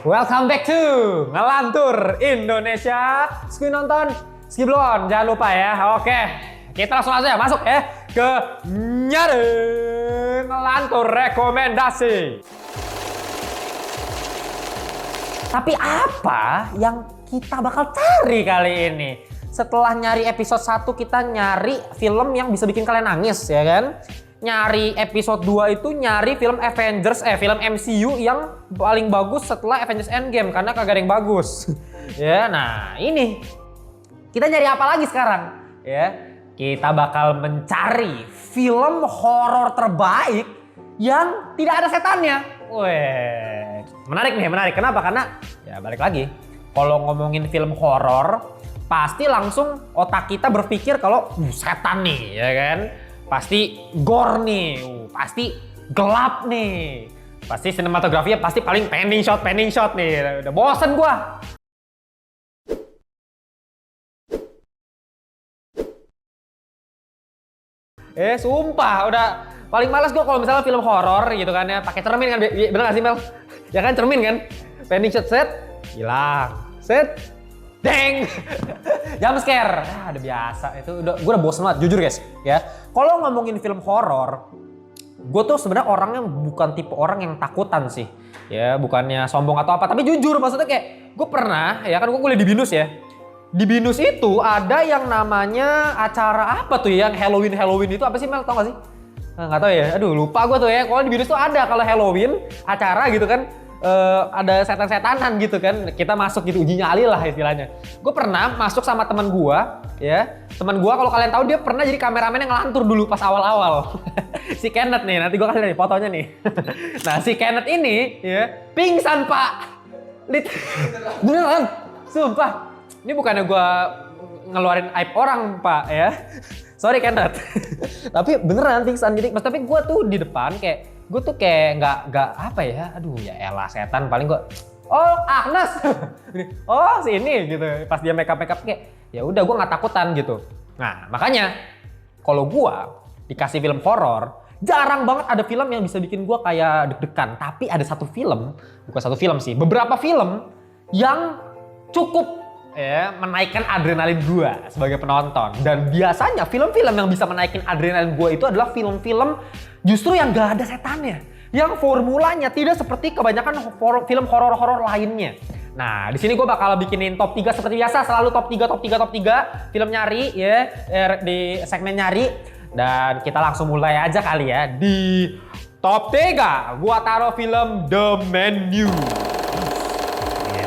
Welcome back to Ngelantur Indonesia. Ski nonton, ski belum, jangan lupa ya. Oke, kita langsung aja masuk ya ke nyari ngelantur rekomendasi. Tapi apa yang kita bakal cari kali ini? Setelah nyari episode 1 kita nyari film yang bisa bikin kalian nangis ya kan? Nyari episode 2 itu nyari film Avengers, film MCU yang paling bagus setelah Avengers Endgame karena kagak ada yang bagus. Ya, nah ini kita nyari apa lagi sekarang? Ya, kita bakal mencari film horor terbaik yang tidak ada setannya. Weh, menarik nih, menarik. Kenapa? Karena ya balik lagi, kalau ngomongin film horor pasti langsung otak kita berpikir kalau setan nih, ya kan? Pasti gore nih, pasti gelap nih, pasti sinematografinya pasti paling panning shot nih. Udah bosen gua. Sumpah udah paling males gua kalau misalnya film horor gitu kan ya, pakai cermin kan, bener gak sih Mel? Ya kan cermin kan, panning shot set, hilang, set, deng, jump scare. Udah biasa itu, gue udah bosen banget jujur guys ya. Kalau ngomongin film horor, gue tuh sebenarnya orangnya bukan tipe orang yang takutan sih, ya bukannya sombong atau apa, tapi jujur maksudnya kayak gue pernah ya kan, gue kuliah di BINUS ya. Di BINUS itu ada yang namanya acara apa tuh yang Halloween itu apa sih Mel, tau gak sih? Nggak tahu ya, aduh lupa gue tuh ya. Kalau di BINUS tuh ada kalau Halloween acara gitu kan. Ada setan-setanan gitu kan, kita masuk gitu, uji nyali lah istilahnya. Gue pernah masuk sama teman gue ya, teman gue kalau kalian tahu dia pernah jadi kameramen yang ngelantur dulu pas awal-awal. Si Kenneth nih, nanti gue kasih nih fotonya nih. Nah si Kenneth ini ya pingsan pak, beneran, sumpah. Ini bukannya gue ngeluarin aib orang pak ya, sorry Kenneth. Tapi beneran pingsan, jadi tapi gue tuh di depan kayak gue tuh kayak nggak apa ya, aduh ya elah setan, paling gue oh Agnes, oh si ini gitu, pas dia make up kayak ya udah gue nggak takutan gitu. Nah makanya kalau gue dikasih film horor jarang banget ada film yang bisa bikin gue kayak deg-degan. Tapi ada satu film, bukan satu film sih, beberapa film yang cukup ya menaikkan adrenalin gue sebagai penonton. Dan biasanya film-film yang bisa menaikkan adrenalin gue itu adalah film-film justru yang gak ada setannya, yang formulanya tidak seperti kebanyakan film horor-horor lainnya. Nah, di sini gue bakal bikinin top 3 seperti biasa, selalu top 3 film nyari ya di segmen nyari. Dan kita langsung mulai aja kali ya. Di top 3 gua taruh film The Menu.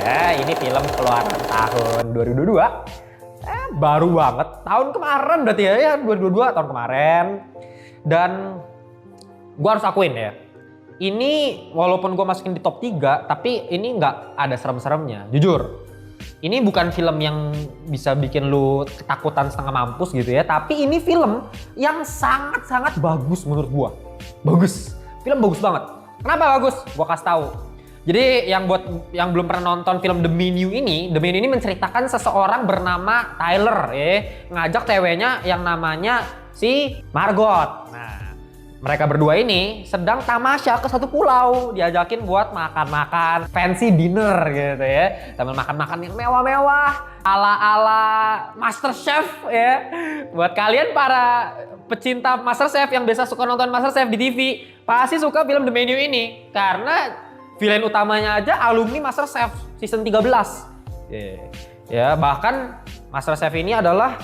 Ya, ini film keluaran tahun 2022. Baru banget, tahun kemarin berarti ya 2022, tahun kemarin. Dan gue harus akuin ya, ini walaupun gue masukin di top 3, tapi ini nggak ada serem-seremnya, jujur. Ini bukan film yang bisa bikin lu ketakutan setengah mampus gitu ya, tapi ini film yang sangat-sangat bagus menurut gue. Bagus, film bagus banget. Kenapa bagus? Gue kasih tahu. Jadi yang buat yang belum pernah nonton film The Menu ini menceritakan seseorang bernama Tyler ngajak ceweknya yang namanya si Margot. Nah, mereka berdua ini sedang tamasya ke satu pulau, diajakin buat makan-makan fancy dinner gitu ya, sambil makan-makan yang mewah-mewah ala-ala MasterChef ya. Buat kalian para pecinta MasterChef yang biasa suka nonton MasterChef di TV, pasti suka film The Menu ini karena villain utamanya aja alumni MasterChef season 13. Ya, bahkan MasterChef ini adalah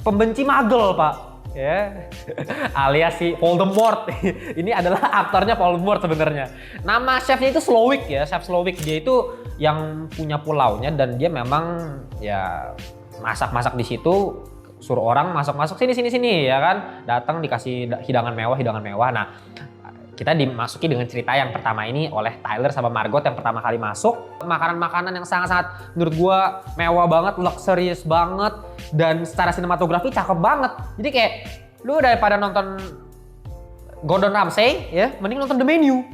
pembenci magel, Pak. Ya. Alias si Voldemort. Ini adalah aktornya Voldemort sebenarnya. Nama chefnya itu Slowik ya, Chef Slowik. Dia itu yang punya pulaunya dan dia memang ya masak-masak di situ, suruh orang masuk-masuk sini ya kan. Datang dikasih hidangan mewah. Nah, kita dimasuki dengan cerita yang pertama ini oleh Tyler sama Margot yang pertama kali masuk. Makanan-makanan yang sangat-sangat menurut gua mewah banget, luxurious banget, dan secara sinematografi cakep banget. Jadi kayak lu daripada nonton Gordon Ramsay ya, mending nonton The Menu.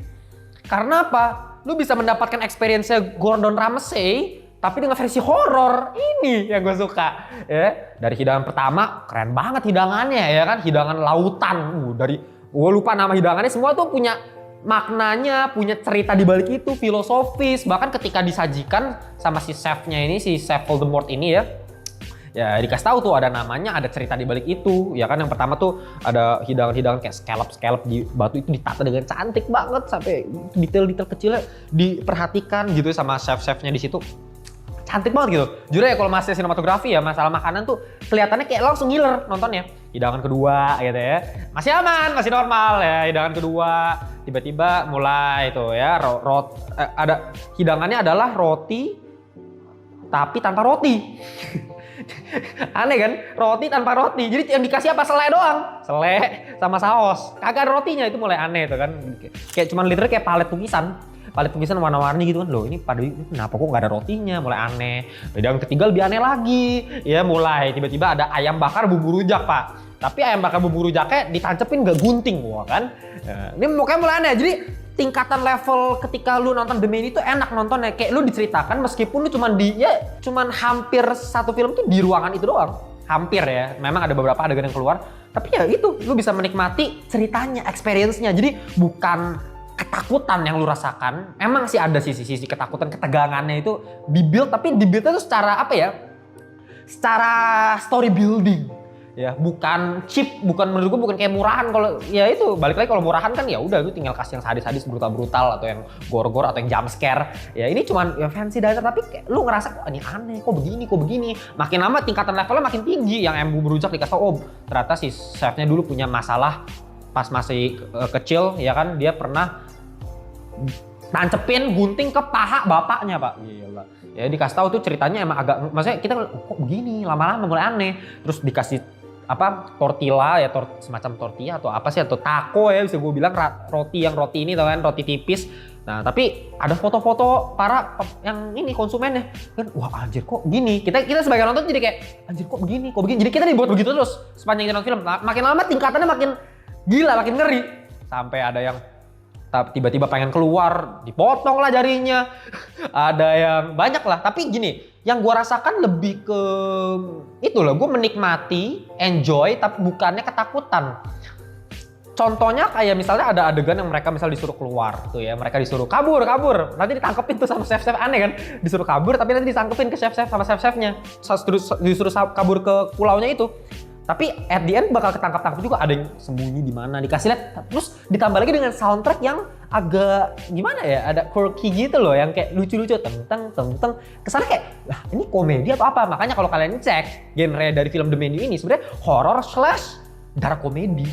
Karena apa? Lu bisa mendapatkan experience-nya Gordon Ramsay tapi dengan versi horor. Ini yang gue suka ya. Dari hidangan pertama keren banget hidangannya ya kan, hidangan lautan. Dari gue lupa nama hidangannya, semua tuh punya maknanya, punya cerita di balik itu, filosofis. Bahkan ketika disajikan sama si chefnya ini, si Chef Voldemort ini ya dikasih tahu tuh ada namanya, ada cerita di balik itu. Ya kan yang pertama tuh ada hidangan-hidangan kayak scallop di batu itu ditata dengan cantik banget sampai detail-detail kecilnya diperhatikan gitu sama chef-chefnya di situ. Cantik banget gitu. Jujur ya kalau masih sinematografi ya, masalah makanan tuh kelihatannya kayak langsung ngiler nontonnya. Hidangan kedua gitu ya. Masih aman, masih normal ya. Hidangan kedua tiba-tiba mulai tuh ya ada hidangannya adalah roti tapi tanpa roti. Aneh kan? Roti tanpa roti. Jadi yang dikasih apa? Selai doang. Selai sama saus. Kagak ada rotinya, itu mulai aneh tuh kan. Kayak cuman literally kayak palet tulisan warna-warni gitu kan. Loh ini kenapa kok nggak ada rotinya, mulai aneh. Dan ketiga lebih aneh lagi, ya mulai tiba-tiba ada ayam bakar bumbu rujak pak, tapi ayam bakar bumbu rujaknya ditancepin nggak gunting wah kan. Ini makanya mulai aneh. Jadi tingkatan level ketika lu nonton The Menu itu enak nontonnya, kayak lu diceritakan meskipun lu cuman hampir satu film tuh di ruangan itu doang. Hampir ya, memang ada beberapa adegan yang keluar, tapi ya itu lu bisa menikmati ceritanya, experience-nya. Jadi bukan ketakutan yang lu rasakan, emang sih ada sisi-sisi ketakutan, ketegangannya itu dibuild, tapi dibuildnya tuh secara apa ya? Secara story building, ya bukan cheap, menurut gua bukan kayak murahan. Kalau ya itu balik lagi, kalau murahan kan ya udah lu tinggal kasih yang sadis-sadis, brutal-brutal atau yang gore-gore atau yang jump scare. Ya ini cuman ya fancy dasar, tapi kayak lu ngerasa kok ini aneh, kok begini. Makin lama tingkatan levelnya makin tinggi. Yang embu berujak dikasih tau, oh ternyata si chefnya dulu punya masalah pas masih kecil, ya kan dia pernah tancepin gunting ke paha bapaknya pak. Gila. Ya dikasih tahu tuh ceritanya emang agak, maksudnya kita kok begini, lama-lama mulai aneh. Terus dikasih apa tortilla ya, semacam tortilla atau apa sih, atau taco ya bisa gue bilang, roti ini tau kan, roti tipis. Nah tapi ada foto-foto para yang ini konsumennya kan, wah anjir kok gini. Kita sebagai nonton jadi kayak anjir kok begini. Jadi kita dibuat begitu terus sepanjang nonton film. Nah, makin lama tingkatannya makin gila, makin ngeri. Sampai ada yang tiba-tiba pengen keluar, dipotong lah jarinya. Ada yang banyak lah. Tapi gini, yang gue rasakan lebih ke itu loh, gue menikmati, enjoy, tapi bukannya ketakutan. Contohnya kayak misalnya ada adegan yang mereka misal disuruh keluar tuh ya, mereka disuruh kabur, nanti ditangkepin tuh sama chef-chef, aneh kan, disuruh kabur tapi nanti ditangkepin ke chef-chef sama chef-chefnya, disuruh kabur ke pulaunya itu. Tapi at the end bakal ketangkap juga, ada yang sembunyi di mana, dikasih lihat, terus ditambah lagi dengan soundtrack yang agak gimana ya, ada quirky gitu loh, yang kayak lucu-lucu, teng. Kesannya kayak, lah ini komedi atau apa? Makanya kalau kalian cek genre dari film The Menu ini sebenarnya horror / dark komedi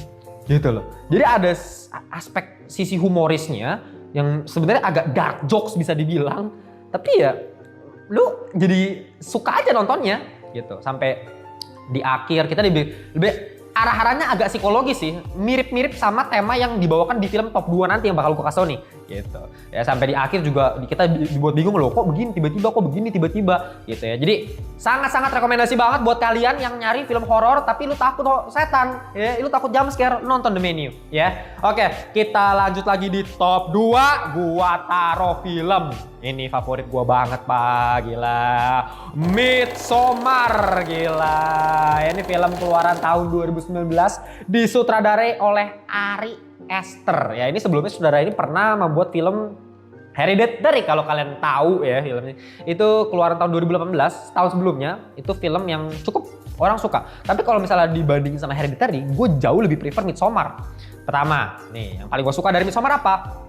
gitu loh. Jadi ada aspek sisi humorisnya yang sebenarnya agak dark jokes bisa dibilang, tapi ya lu jadi suka aja nontonnya gitu. Sampai di akhir kita lebih arah-arahnya agak psikologis sih, mirip-mirip sama tema yang dibawakan di film top 2 nanti yang bakal gue kasih nih gitu ya. Sampai di akhir juga kita dibuat bingung loh, kok begini tiba-tiba, gitu ya. Jadi sangat-sangat rekomendasi banget buat kalian yang nyari film horor tapi lu takut setan ya, lu takut jump scare, nonton The Menu ya. Oke, kita lanjut lagi di top 2. Gua taruh film ini favorit gua banget pak, gila, Midsommar, gila. Ini film keluaran tahun 2019, disutradarai oleh Ari Aster. Ya ini sebelumnya saudara ini pernah membuat film Hereditary, kalau kalian tahu ya filmnya. Itu keluaran tahun 2018, tahun sebelumnya. Itu film yang cukup orang suka. Tapi kalau misalnya dibandingin sama Hereditary, gue jauh lebih prefer Midsommar. Pertama, nih yang paling gue suka dari Midsommar apa?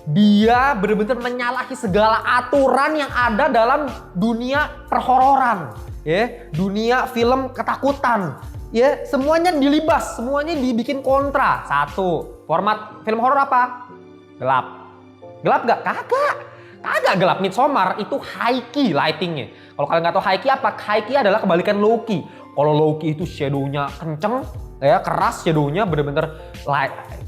Dia benar-benar menyalahi segala aturan yang ada dalam dunia perhororan, ya, dunia film ketakutan. Ya, semuanya dilibas, semuanya dibikin kontra. Satu, format film horor apa? Gelap. Gelap gak? Kagak gelap. Midsommar itu high key lightingnya. Kalau kalian nggak tahu high key apa? High key adalah kebalikan low key. Kalau low key itu shadow-nya kenceng, ya keras shadow-nya, bener-bener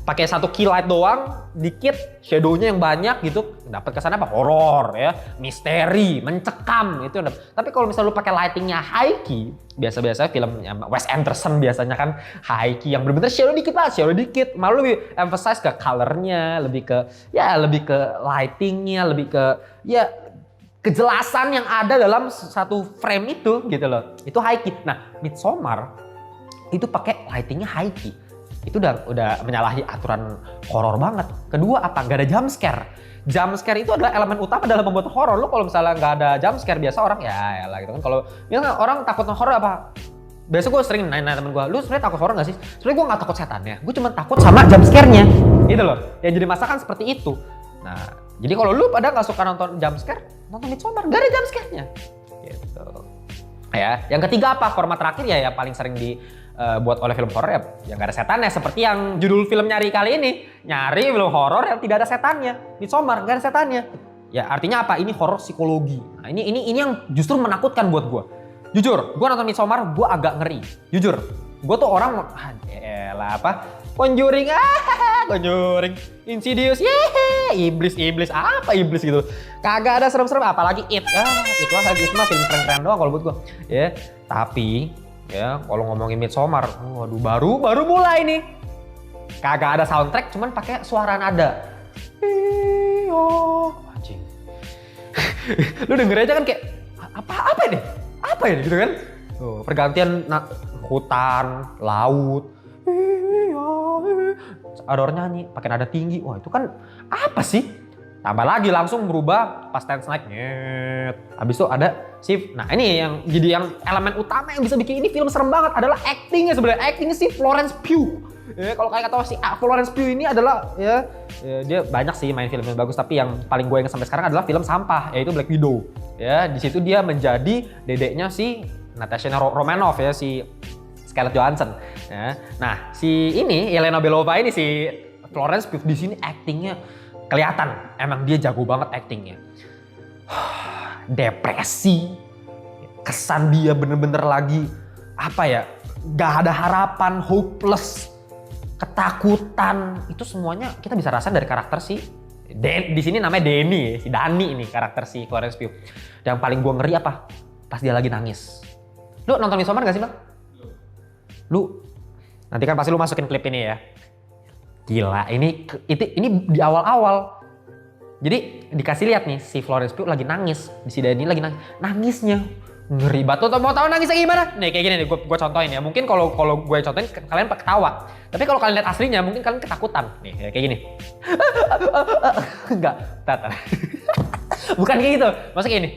pakai satu key light doang, dikit shadow-nya yang banyak gitu, dapat kesan apa? Horor ya, misteri, mencekam itu. Tapi kalau misalnya lu pakai lightingnya high key, biasa-biasa film Wes Anderson biasanya kan high key yang bener-bener shadow dikit, malah lebih emphasize ke color-nya, lebih ke lighting-nya, lebih ke ya kejelasan yang ada dalam satu frame itu gitu loh. Itu high key. Nah, Midsommar itu pakai lightingnya high key. itu udah menyalahi aturan horor banget. Kedua apa? Nggak ada jump scare. Jump scare itu adalah elemen utama dalam membuat horor. Lu kalau misalnya nggak ada jump scare, biasa orang ya lah gitu kan. Kalau misalnya orang takut horor apa? Biasa gue sering nanya temen gue, lu sebenarnya takut horor nggak sih? Sebenarnya gue nggak takut setannya, gue cuma takut sama jump scare-nya, gitu loh. Yang jadi masalah kan seperti itu. Nah, jadi kalau lu pada nggak suka nonton jump scare, nonton Midsommar, gak ada jump scare-nya. Gitu. Ya, yang ketiga apa? Format terakhir ya yang paling sering dibuat oleh film horor ya, yang nggak ada setannya. Seperti yang judul film nyari kali ini, nyari film horor yang tidak ada setannya. Midsommar nggak ada setannya. Ya artinya apa? Ini horor psikologi. Nah, ini yang justru menakutkan buat gue. Jujur, gue nonton Midsommar, gue agak ngeri. Jujur, gue tuh orang, elah apa? Conjuring, Conjuring, Insidious, iblis apa iblis gitu. Kagak ada serem-serem, apalagi It mah film keren-keren doang kalau buat gue. Ya, tapi ya kalau ngomongin Midsommar, waduh baru mulai nih. Kagak ada soundtrack, cuman pakai suara nada. Anjing. Lu denger aja kan kayak apa ini? Apa ya gitu kan? Tuh, pergantian hutan, laut. Ada orang nyanyi pakai nada tinggi. Wah, itu kan apa sih? Tambah lagi langsung berubah pas tense naik. Habis itu ada si ini yang jadi yang elemen utama yang bisa bikin ini film serem banget adalah actingnya sebenarnya. Actingnya si Florence Pugh. Ya, kalau kayak kata si Florence Pugh ini adalah ya dia banyak sih main film yang bagus, tapi yang paling gue ingat sampai sekarang adalah film sampah, yaitu Black Widow. Ya, di situ dia menjadi dedeknya si Natasha Romanoff ya, si Scarlett Johansson. Ya. Nah, si ini Yelena Belova ini si Florence Pugh di sini actingnya kelihatan, emang dia jago banget actingnya. Depresi, kesan dia bener-bener lagi apa ya, gak ada harapan, hopeless, ketakutan, itu semuanya kita bisa rasain dari karakter si di sini namanya Denny, si Dani ini karakter si Florence Pugh. Yang paling gue ngeri apa? Pas dia lagi nangis. Lu nonton Midsommar gak sih Bang? Lu nanti kan pasti lu masukin klip ini ya. Gila, ini di awal-awal. Jadi dikasih lihat nih si Florence Pugh lagi nangis, si Dani lagi nangis. Nangisnya ngeri banget. Mau tahu nangisnya gimana? Nih kayak gini nih, gue contohin ya. Mungkin kalau gue contohin kalian ketawa. Tapi kalau kalian lihat aslinya mungkin kalian ketakutan. Nih kayak gini. Enggak, tar. Bukan kayak gitu. Maksudnya kayak gini.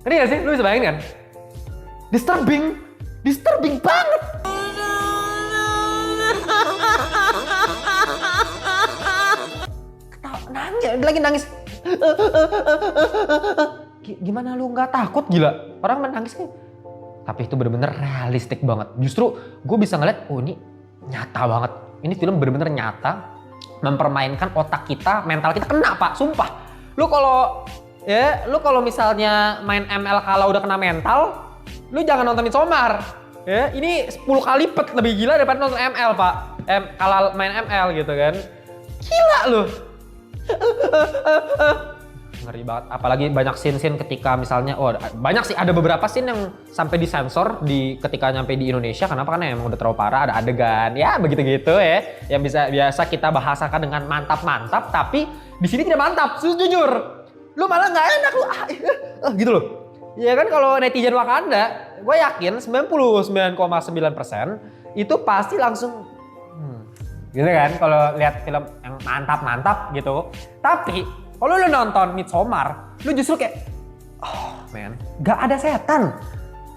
Ngerti gak sih? Lu bisa bayangin kan? Disturbing banget. Lagi nangis. Gimana lu nggak takut gila? Orang menangis kan. Tapi itu bener-bener realistik banget. Justru gue bisa ngeliat, oh ini nyata banget. Ini film bener-bener nyata, mempermainkan otak kita, mental kita kena pak, sumpah. Lu kalau misalnya main ML kalau udah kena mental, lu jangan nonton Midsommar. Ya, ini 10 kali lipat lebih gila daripada nonton ML pak. Kalau main ML gitu kan. Gila lu. Ngeri banget, apalagi banyak scene-scene ketika misalnya, banyak sih, ada beberapa scene yang sampai disensor ketika nyampe di Indonesia. Kenapa? Karena emang udah terlalu parah, ada adegan ya begitu-gitu ya, yang biasa kita bahasakan dengan mantap-mantap, tapi di sini tidak mantap, jujur. Lu malah nggak enak lu, gitu loh. Ya kan kalau netizen Wakanda, gue yakin 99,9% itu pasti langsung gitu kan kalau lihat film yang mantap-mantap gitu. Tapi kalau lu nonton Midsommar, lu justru kayak, gak ada setan.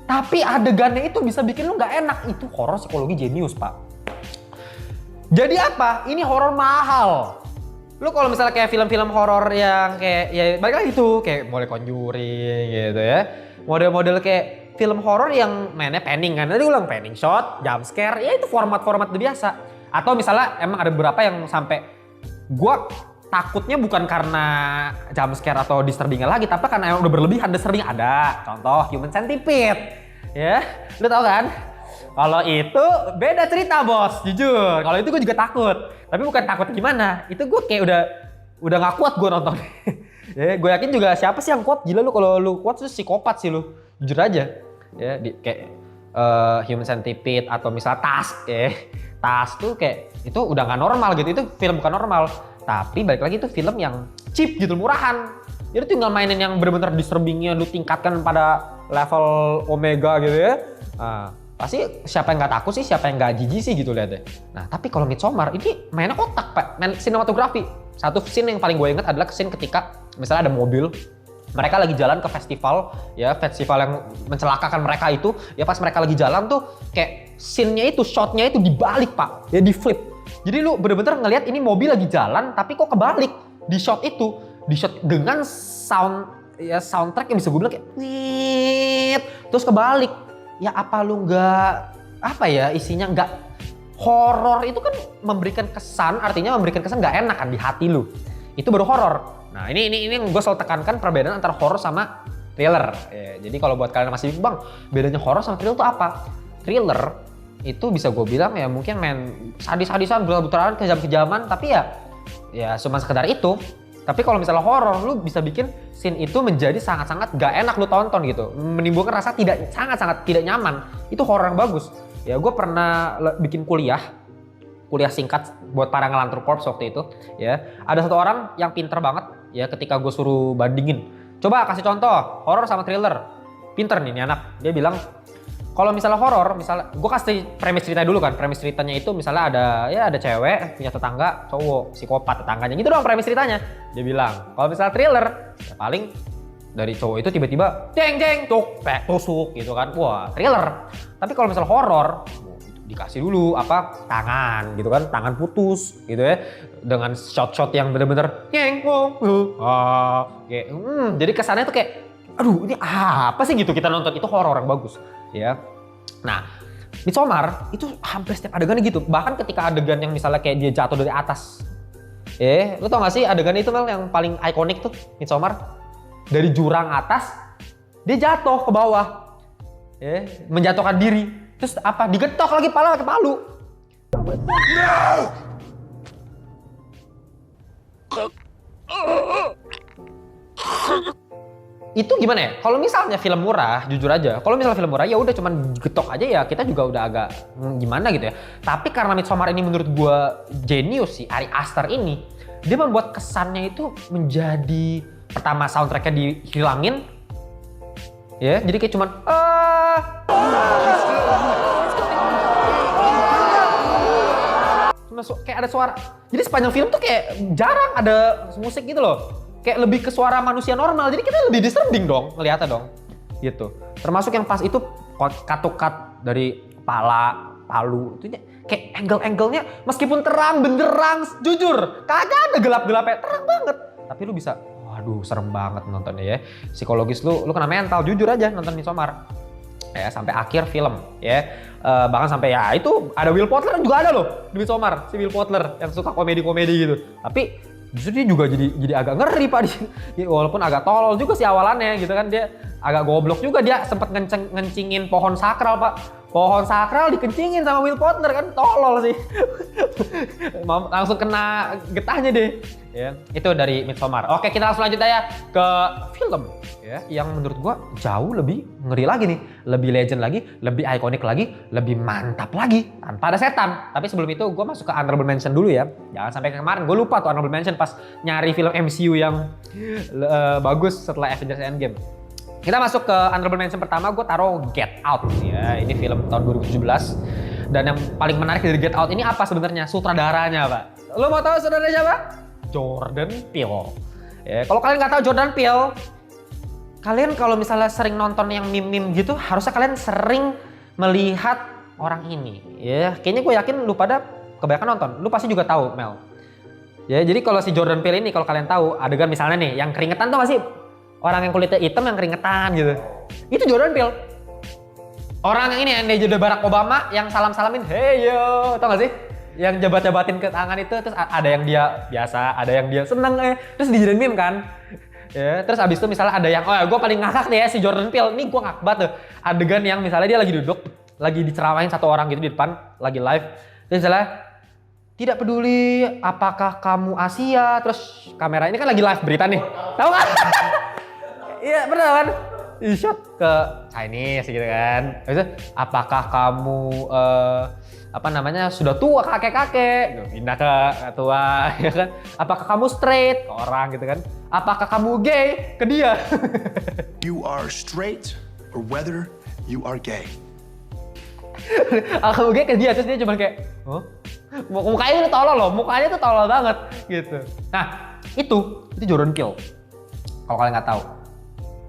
Tapi adegannya itu bisa bikin lu gak enak. Itu horor psikologi jenius, Pak. Jadi apa? Ini horor mahal. Lu kalau misalnya kayak film-film horor yang kayak, ya balik lagi tuh, kayak model Conjuring gitu ya. Model-model kayak film horor yang mainnya panning kan. Tadi ulang panning shot, jump scare, ya itu format-format biasa. Atau misalnya emang ada beberapa yang sampai gua takutnya bukan karena jump scare atau disturbingnya lagi, tapi karena emang udah berlebihan disturbing. Ada contoh Human Centipede ya, lu tau kan? Kalau itu beda cerita bos, jujur. Kalau itu gue juga takut, tapi bukan takut gimana, itu gue kayak udah gak kuat gue nonton. Ya, gue yakin juga siapa sih yang kuat, gila lu, kalau lu kuat tuh psikopat sih lu, jujur aja ya. Kayak Human Centipede atau misalnya Task ya. Tas tuh kayak itu udah nggak normal gitu, itu film bukan normal. Tapi balik lagi itu film yang cheap gitu, murahan. Jadi tinggal mainin yang bener-bener disturbingnya lu tingkatkan pada level omega gitu ya. Pasti siapa yang nggak takut sih, siapa yang nggak jijik sih gitu lihat deh. Nah tapi kalau Midsommar ini mainnya otak pak, main sinematografi. Satu scene yang paling gue inget adalah scene ketika misalnya ada mobil, mereka lagi jalan ke festival, ya festival yang mencelakakan mereka itu, ya pas mereka lagi jalan tuh kayak scene-nya itu, shot-nya itu dibalik pak, ya di flip. Jadi lu bener-bener ngelihat ini mobil lagi jalan, tapi kok kebalik di shot itu, di shot dengan soundtrack yang bisa gue bilang kayak nit, terus kebalik. Ya apa lu nggak apa ya isinya nggak horor itu kan memberikan kesan, artinya memberikan kesan nggak enak kan di hati lu. Itu baru horor. Nah ini yang gue selalu tekankan perbedaan antara horor sama thriller. Ya, jadi kalau buat kalian masih bingung bang, bedanya horor sama thriller itu apa? Thriller itu bisa gue bilang ya mungkin main sadis-sadisan, butar-butaran, kejam-kejaman, tapi ya cuma sekedar itu. Tapi kalau misalnya horor, lu bisa bikin scene itu menjadi sangat-sangat gak enak lu tonton gitu. Menimbulkan rasa sangat-sangat tidak nyaman. Itu horor yang bagus. Ya gue pernah bikin kuliah singkat buat para ngelantur korps waktu itu. Ya ada satu orang yang pinter banget ya ketika gue suruh bandingin. Coba kasih contoh horor sama thriller. Pinter nih anak. Dia bilang kalau misalnya horor, misalnya gue kasih premis cerita dulu kan. Premis ceritanya itu misalnya ada cewek punya tetangga cowok psikopat tetangganya gitu doang premis ceritanya. Dia bilang kalau misalnya thriller ya paling dari cowok itu tiba-tiba jeng tusuk gitu kan. Wah thriller. Tapi kalau misalnya horor dikasih dulu tangan gitu kan, tangan putus gitu ya dengan shot-shot yang bener-bener jadi kesannya tuh kayak aduh ini apa sih gitu kita nonton. Itu horor yang bagus ya. Nah Midsommar itu hampir setiap adegan gitu, bahkan ketika adegan yang misalnya kayak dia jatuh dari atas, lu tau gak sih adegan itu Mel yang paling ikonik tuh Midsommar, dari jurang atas dia jatuh ke bawah, menjatuhkan diri, terus digetok lagi pala pakai palu. Itu gimana ya? Kalau misalnya film murah, jujur aja, kalau misalnya film murah ya udah cuman getok aja ya kita juga udah agak gimana gitu ya. Tapi karena Midsommar ini menurut gua jenius sih, Ari Aster ini, dia membuat kesannya itu menjadi pertama soundtracknya dihilangin, ya jadi kayak cuman kayak ada suara. Jadi sepanjang film tuh kayak jarang ada musik gitu loh. Kayak lebih ke suara manusia normal, jadi kita lebih disturbing dong ngeliatnya dong gitu. Termasuk yang pas itu cut dari palu itu kayak angle-angle-nya meskipun terang benderang, jujur kagak ada gelap-gelapnya, terang banget tapi lu bisa waduh serem banget nontonnya ya. Psikologis lu kena mental, jujur aja nonton Midsommar ya sampai akhir film ya. Bahkan sampai ya itu ada Will Poulter juga ada loh di Midsommar, si Will Poulter yang suka komedi-komedi gitu. Tapi justru dia juga jadi agak ngeri pak, walaupun agak tolol juga sih awalannya gitu kan, dia agak goblok juga, dia sempat ngencingin pohon sakral pak, pohon sakral dikencingin sama Will Poulter kan, tolol sih. Langsung kena getahnya deh ya. Itu dari Midsommar. Oke kita langsung lanjut aja ke film ya yang menurut gua jauh lebih ngeri lagi nih, lebih legend lagi, lebih ikonik lagi, lebih mantap lagi tanpa ada setan. Tapi sebelum itu gua masuk ke honorable mention dulu ya. Jangan sampai kemarin gue lupa tuh honorable mention pas nyari film MCU yang bagus setelah Avengers Endgame. Kita masuk ke honorable mention pertama, gue taruh Get Out ya. Ini film tahun 2017 dan yang paling menarik dari Get Out ini apa sebenarnya? Sutradaranya pak. Lo mau tahu sutradaranya apa? Jordan Peele. Ya, kalau kalian nggak tahu Jordan Peele, kalian kalau misalnya sering nonton yang meme-meme gitu, harusnya kalian sering melihat orang ini. Ya, kayaknya gue yakin lu pada kebanyakan nonton. Lu pasti juga tahu Mel. Ya, jadi kalau si Jordan Peele ini kalau kalian tahu adegan misalnya nih yang keringetan tuh nggak sih? Orang yang kulitnya hitam yang keringetan gitu. Itu Jordan Peele. Orang yang ini yang dia jadi Barack Obama yang salam-salamin, hey yo, tau gak sih? Yang jabat-jabatin ke tangan itu, terus ada yang dia biasa, ada yang dia seneng terus dijadiin meme kan. Ya, terus abis itu misalnya ada yang, gue paling ngakak nih ya si Jordan Peele, nih gue ngakak banget tuh. Adegan yang misalnya dia lagi duduk, lagi diceramahin satu orang gitu di depan, lagi live. Terus misalnya, tidak peduli apakah kamu Asia, terus kamera ini kan lagi live berita nih, tahu kan? Iya bener kan? Di-shot ke Chinese gitu kan. Terus apakah kamu sudah tua kakek-kakek, pindah ke tua ya kan. Apakah kamu straight ke orang gitu kan. Apakah kamu gay ke dia. You are straight or whether you are gay. Aku ke dia terus dia cuma kayak, oh, mukanya tuh tolol loh, mukanya tuh tolol banget gitu. Nah itu Jordan Peele. Kalau kalian nggak tahu,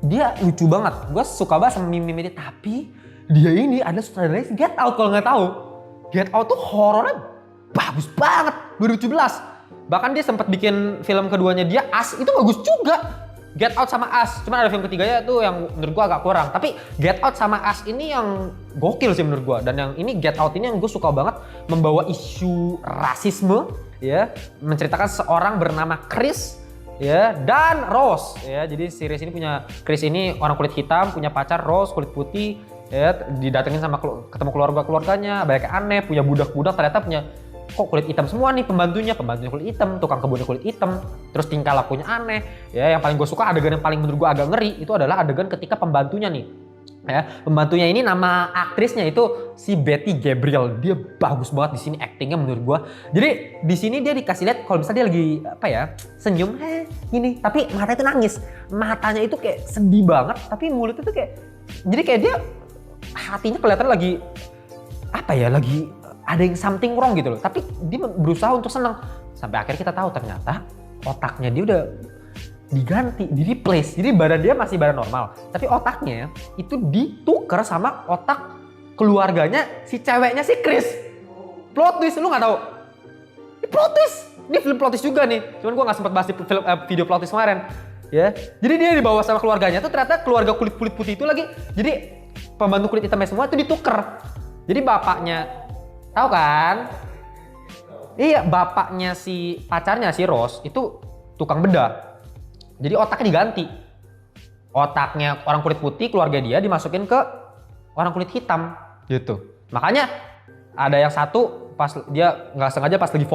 dia lucu banget. Gue suka banget sama meme dia. Tapi dia ini adalah sutradaranya Get Out kalau nggak tahu. Get Out tuh horornya bagus banget 2017. Bahkan dia sempat bikin film keduanya dia Us itu bagus juga. Get Out sama Us, cuman ada film ketiganya tuh yang menurut gua agak kurang. Tapi Get Out sama Us ini yang gokil sih menurut gua. Dan yang ini Get Out ini yang gue suka banget membawa isu rasisme, ya, menceritakan seorang bernama Chris, ya, dan Rose, ya. Jadi series ini punya Chris ini orang kulit hitam, punya pacar Rose kulit putih, ya, didatengin sama ketemu keluarganya, banyak yang aneh, punya budak-budak ternyata punya kok kulit hitam semua nih pembantunya kulit hitam, tukang kebunnya kulit hitam, terus tingkah lakunya aneh. Ya, yang paling gue suka adegan yang paling menurut gue agak ngeri itu adalah adegan ketika pembantunya nih. Ya, pembantunya ini nama aktrisnya itu si Betty Gabriel. Dia bagus banget di sini aktingnya menurut gue. Jadi di sini dia dikasih lihat kalau misalnya dia lagi apa ya, senyum gini, tapi matanya itu nangis. Matanya itu kayak sedih banget, tapi mulutnya tuh kayak jadi kayak dia hatinya kelihatan lagi apa ya, lagi ada yang something wrong gitu loh. Tapi dia berusaha untuk senang. Sampai akhirnya kita tahu ternyata otaknya dia udah diganti, di replace. Jadi badan dia masih badan normal. Tapi otaknya itu ditukar sama otak keluarganya si ceweknya si Chris. Plot twist, lu gak tahu? Ini plot twist. Ini film plot twist juga nih. Cuman gue gak sempat bahas di video plot twist kemarin. Ya, jadi dia dibawa sama keluarganya tuh ternyata keluarga kulit putih itu lagi. Jadi pembantu kulit hitamnya semua itu ditukar. Jadi bapaknya, tahu kan? Iya, bapaknya si pacarnya si Rose itu tukang bedah. Jadi otaknya diganti. Otaknya orang kulit putih keluarga dia dimasukin ke orang kulit hitam gitu. Makanya ada yang satu pas dia nggak sengaja pas lagi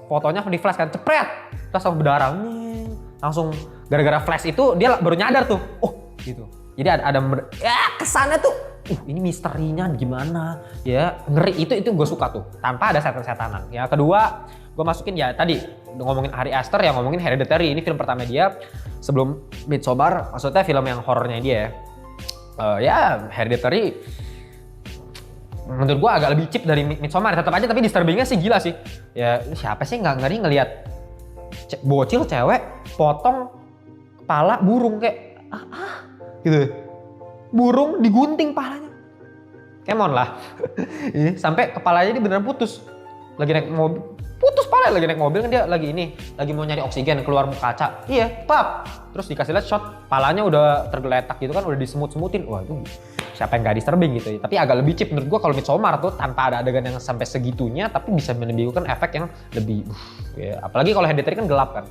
fotonya di flash kan, cepret, terus langsung berdarah. Langsung gara-gara flash itu dia baru nyadar tuh. Oh, gitu. Jadi ada ya kesannya tuh ini misterinya gimana ya, ngeri. Itu gue suka tuh tanpa ada setan-setanan. Ya kedua gue masukin ya tadi ngomongin Ari Aster, yang ngomongin Hereditary. Ini film pertama dia sebelum Midsommar, maksudnya film yang horornya dia ya. Hereditary menurut gue agak lebih cheap dari Midsommar tetap aja, tapi disturbingnya sih gila sih ya. Siapa sih nggak ngeri ngelihat bocil cewek potong kepala burung kayak gitu, burung digunting palanya. Come on lah. Sampai kepalanya dia beneran putus. Lagi naik mobil, putus pala, lagi naik mobil kan dia lagi mau nyari oksigen keluar kaca. Iya, pap. Terus dikasih lihat shot, palanya udah tergeletak gitu kan, udah disemut-semutin. Wah, itu siapa yang gak disturbing gitu ya. Tapi agak lebih cheap menurut gua kalau Midsommar tuh tanpa ada adegan yang sampai segitunya, tapi bisa menimbulkan efek yang lebih ya. Apalagi kalau Hereditary kan gelap kan.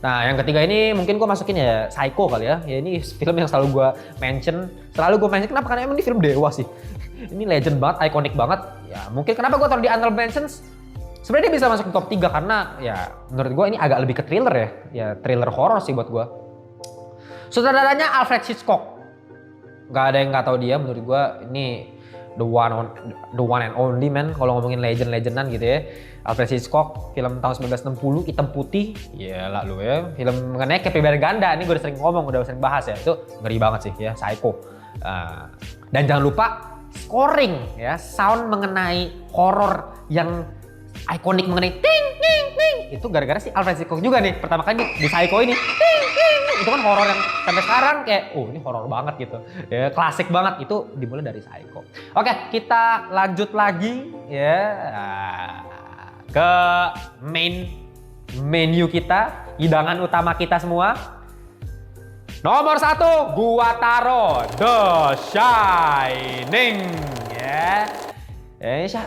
Nah, yang ketiga ini mungkin gue masukin ya Psycho kali ya. Ya ini film yang selalu gue mention. Kenapa? Karena emang ini film dewa sih. Ini legend banget, ikonik banget. Ya mungkin kenapa gue taruh di honorable mentions. Sebenarnya dia bisa masuk ke top 3 karena ya menurut gue ini agak lebih ke thriller ya. Ya thriller horror sih buat gue. Sutradaranya Alfred Hitchcock. Gak ada yang gak tahu dia, menurut gue ini the one and only man kalau ngomongin legendan gitu ya. Alfred Hitchcock, film tahun 1960, hitam putih. Iyalah lu ya, film mengenai kepribadian ganda. Ini gue udah sering ngomong, udah sering bahas ya. Itu ngeri banget sih ya, Psycho. Dan jangan lupa scoring ya, sound mengenai horor yang ikonik mengenai ting ting ting. Itu gara-gara si Alfred Hitchcock juga nih. Pertama kali di Psycho ini ting ting. Itu kan horor yang sampai sekarang kayak ini horor banget gitu. Ya, klasik banget. Itu dimulai dari Psycho. Oke, kita lanjut lagi ya. Ke menu kita, hidangan utama kita semua. Nomor 1, gua taruh The Shining ya.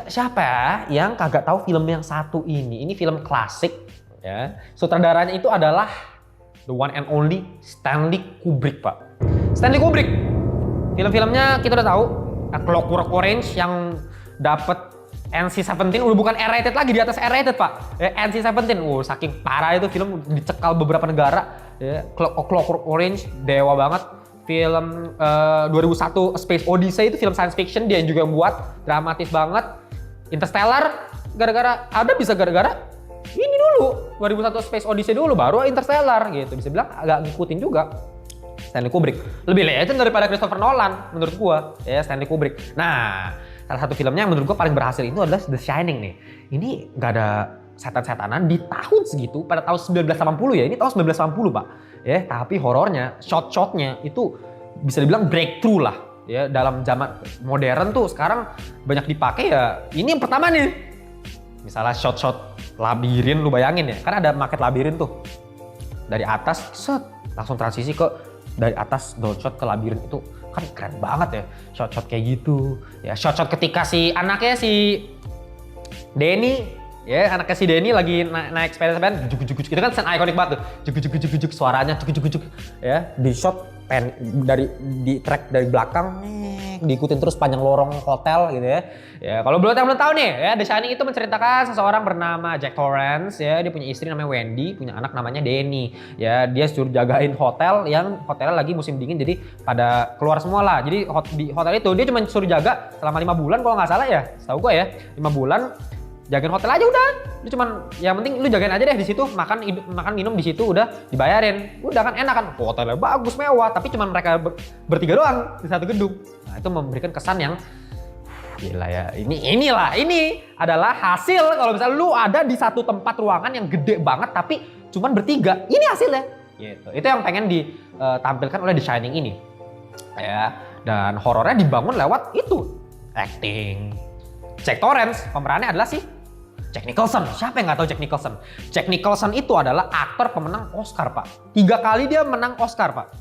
Siapa ya yang kagak tahu film yang satu ini? Ini film klasik ya. Sutradaranya itu adalah the one and only Stanley Kubrick, Pak. Stanley Kubrick. Film-filmnya kita udah tahu. Clockwork Orange yang dapat NC-17, udah bukan R-rated lagi, di atas R-rated Pak. NC-17, saking parah itu film, dicekal beberapa negara. Clockwork Orange, dewa banget. Film 2001 A Space Odyssey itu film science fiction, dia juga yang buat, dramatis banget. Interstellar, gara-gara ini dulu, 2001 A Space Odyssey dulu, baru Interstellar gitu. Bisa bilang agak ngikutin juga. Stanley Kubrick lebih legend daripada Christopher Nolan menurut gua ya, Stanley Kubrick. Nah, salah satu filmnya yang menurut gue paling berhasil itu adalah The Shining nih. Ini nggak ada setan-setanan di tahun segitu, pada tahun 1980 ya, ini tahun 1980 Pak. Ya, tapi horornya, shot-shotnya itu bisa dibilang breakthrough lah. Ya, dalam zaman modern tuh sekarang banyak dipakai ya. Ini yang pertama nih. Misalnya shot-shot labirin, lu bayangin ya, kan ada market labirin tuh. Dari atas, set, langsung transisi ke dari atas down shot ke labirin itu kan keren banget ya. Shot-shot kayak gitu. Ya, shot-shot ketika si anaknya si Denny, ya anaknya si Denny lagi naik sepeda juk itu kan scene ikonik banget tuh. Juk suaranya juk ya, di shot dari di track dari belakang diikutin terus panjang lorong hotel gitu ya. Ya kalau belum tahu nih ya, The Shining itu menceritakan seseorang bernama Jack Torrance ya, dia punya istri namanya Wendy, punya anak namanya Denny. Ya dia suruh jagain hotel yang hotelnya lagi musim dingin jadi pada keluar semua lah. Jadi di hotel itu dia cuma suruh jaga selama 5 bulan kalau nggak salah ya. Setahu gue ya 5 bulan jagain hotel aja udah. Lu cuman yang penting lu jagain aja deh di situ, makan minum di situ udah dibayarin. Udah kan enak kan. Hotelnya bagus mewah, tapi cuman mereka bertiga doang di satu gedung. Nah, itu memberikan kesan yang gila ya. Ini adalah hasil kalau misalnya lu ada di satu tempat ruangan yang gede banget tapi cuman bertiga. Ini hasilnya. Gitu. Itu yang pengen ditampilkan oleh The Shining ini. Ya, dan horornya dibangun lewat itu. Acting. Jack Torrance, pemerannya adalah si Jack Nicholson. Siapa yang nggak tahu Jack Nicholson? Jack Nicholson itu adalah aktor pemenang Oscar, Pak. 3 kali dia menang Oscar, Pak.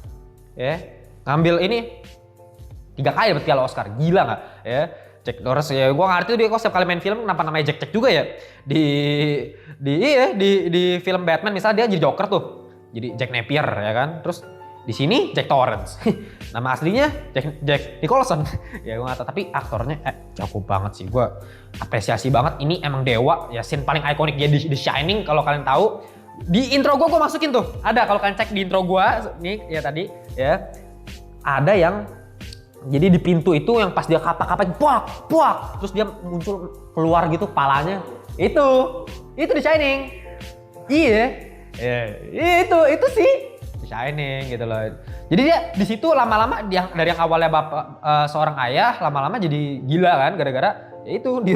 Ya, ngambil ini 3 kali dapat piala Oscar. Gila nggak? Ya, Jack Torrance ya, gue ngerti dia kok setiap kali main film kenapa namanya Jack juga ya. Di film Batman misalnya dia jadi Joker tuh. Jadi Jack Napier ya kan. Terus di sini Jack Torrance. Nama aslinya Jack Nicholson. Ya gue nggak tahu, tapi aktornya jago banget sih. Gue apresiasi banget. Ini emang dewa ya, scene paling ikonik dia di The Shining kalau kalian tahu. Di intro gue masukin tuh. Ada kalau kalian cek di intro gue nih ya tadi ya. Ada yang jadi di pintu itu yang pas dia kapak-kapak puak, terus dia muncul keluar gitu palanya. Itu The Shining. Iya. Itu sih Shining gitu loh. Jadi dia di situ lama-lama dari yang awalnya seorang ayah lama-lama jadi gila kan gara-gara ya itu di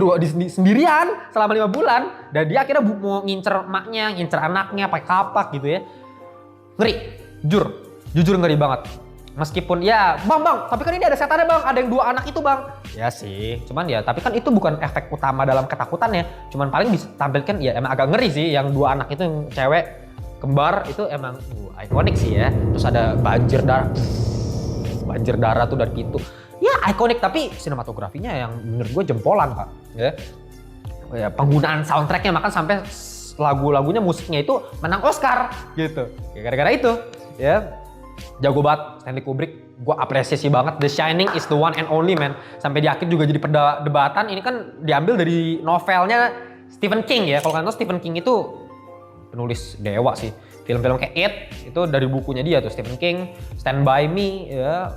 sendirian selama 5 bulan dan dia akhirnya mau ngincer emaknya, ngincer anaknya pakai kapak gitu ya. Ngeri, jujur ngeri banget. Meskipun ya bang, tapi kan ini ada setannya bang, ada yang 2 anak itu bang. Ya sih, cuman ya tapi kan itu bukan efek utama dalam ketakutannya. Cuman paling bisa tampilkan ya emang agak ngeri sih yang 2 anak itu yang cewek kembar itu emang ikonik sih ya. Terus ada banjir darah tuh dari pintu. Ya ikonik, tapi sinematografinya yang menurut gue jempolan Pak. Ya penggunaan soundtracknya makan sampai lagu-lagunya musiknya itu menang Oscar gitu. Ya gara-gara itu ya. Jago banget Stanley Kubrick, gue apresiasi banget. The Shining is the one and only man. Sampai di akhir juga jadi perdebatan. Ini kan diambil dari novelnya Stephen King ya. Kalau kalian tahu Stephen King itu penulis dewa sih. Film-film kayak It itu dari bukunya dia tuh, Stephen King, Stand By Me, ya,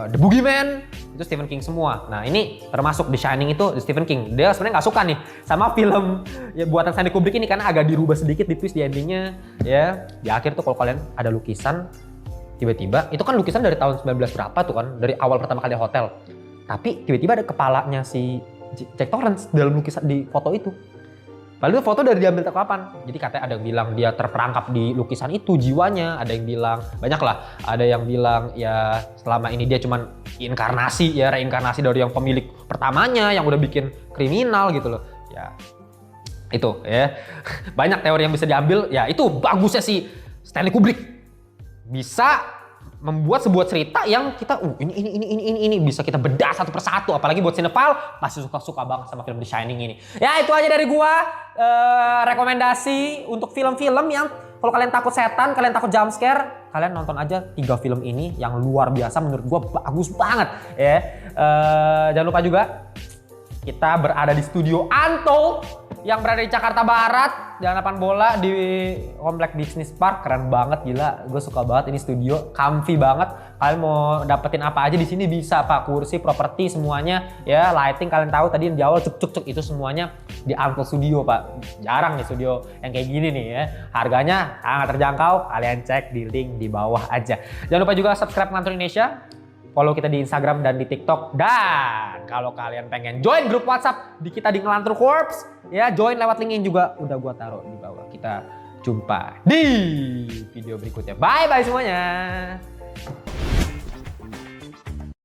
The Boogeyman itu Stephen King semua. Nah ini termasuk The Shining itu Stephen King. Dia sebenarnya nggak suka nih sama film ya, buatan Stanley Kubrick ini karena agak dirubah sedikit di twist di endingnya. Ya di akhir tuh kalau kalian ada lukisan tiba-tiba itu kan lukisan dari tahun 19 berapa tuh kan, dari awal pertama kali hotel. Tapi tiba-tiba ada kepalanya si Jack Torrance dalam lukisan di foto itu. Padahal foto dari diambil kapan? Jadi katanya ada yang bilang dia terperangkap di lukisan itu jiwanya, ada yang bilang banyak lah, ada yang bilang ya selama ini dia cuman reinkarnasi dari yang pemilik pertamanya yang udah bikin kriminal gitu loh. Ya itu ya banyak teori yang bisa diambil. Ya itu bagusnya si Stanley Kubrick. Bisa membuat sebuah cerita yang kita ini bisa kita bedah satu persatu, apalagi buat sinetron pasti suka banget sama film The Shining ini. Ya itu aja dari gua rekomendasi untuk film-film yang kalau kalian takut setan, kalian takut jump scare, kalian nonton aja 3 film ini yang luar biasa menurut gua, bagus banget ya. Jangan lupa juga kita berada di studio Untold yang berada di Jakarta Barat, Jalan Lapangan Bola di Komplek Business Park. Keren banget, gila. Gue suka banget ini studio, comfy banget. Kalian mau dapetin apa aja di sini bisa Pak, kursi, properti semuanya ya, lighting kalian tahu tadi di awal cuk itu semuanya di Untold Studio Pak. Jarang nih studio yang kayak gini nih ya. Harganya sangat terjangkau, kalian cek di link di bawah aja. Jangan lupa juga subscribe Ngantor Indonesia. follow kita di Instagram dan di TikTok. Dan kalau kalian pengen join grup WhatsApp di kita di Ngelantur Corps, ya join lewat link ini juga udah gua taruh di bawah. Kita jumpa di video berikutnya. Bye bye semuanya.